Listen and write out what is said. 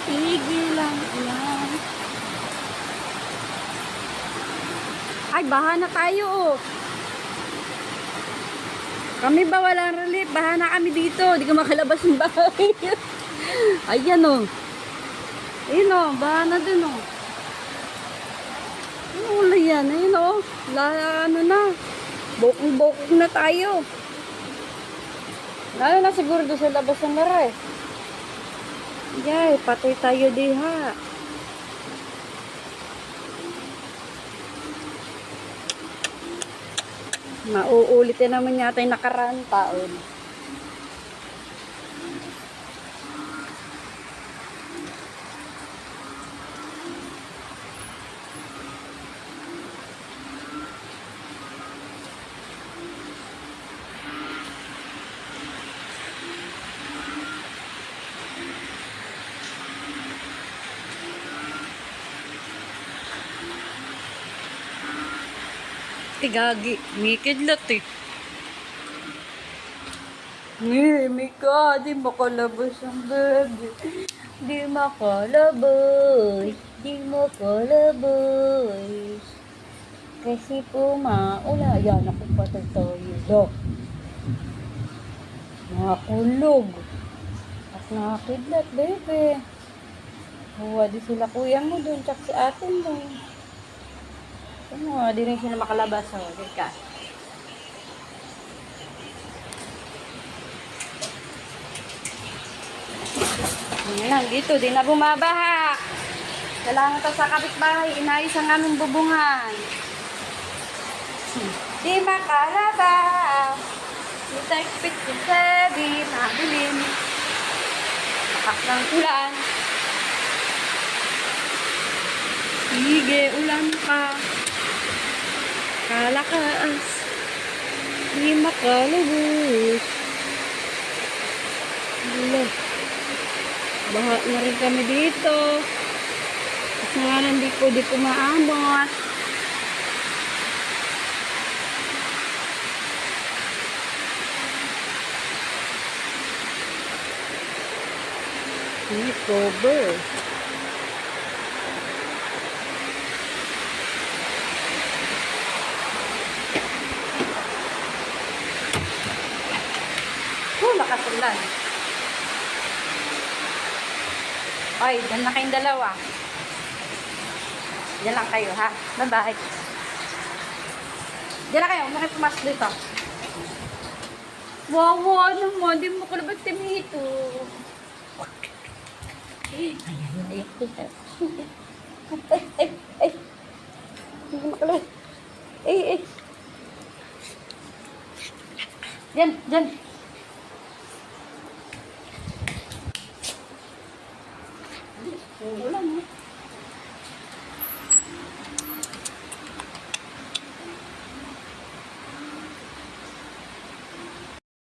Tigil lang ulan. Ay, baha na tayo oh. Kami ba walang relief? Baha na kami dito. Di ka makalabas ng bahay. Ayan oh. Ayun oh, baha na dun oh. Ano ulo yan? Ayun oh. Ano na. Bokong-bokong na tayo. Lalo na siguro doon sa labas ng nara eh. Yay, patay tayo diha. Mauulit na naman yata yung nakaraang taon. Tigagi, may kidlat eh. Mika, di makalabas ang bebe. Di makalabas. Di makalabas. Kasi po maula. Yan, ako patay tayo. Do. Nakakulog. At nakakidlat, bebe. Huwa di sila kuya mo dun, tsak si atin dun. Ano, di rin sila makalabas. O, di ka. Yan, dito, di na bumabaha. Kailangan to sa kapitbahay, inayos ang aming bubungan. Di makalabas. Di takpit yung sabi, nabilin. Takas ng ulan. Sige, ulan pa. Kalakas. Di makalabas. Wala. Baha na rin kami dito. Kasi nga hindi ko maamot. May cover. Lakas ulan. Ay, dyan na kayong dalawa. Dyan lang kayo, ha? Bye-bye. Dyan na kayo. Huwag pumasok dito. Wawa naman. Di mo ko na ba't timito? Ay. Hindi makalabas. Ay. Dyan. Ulan mo.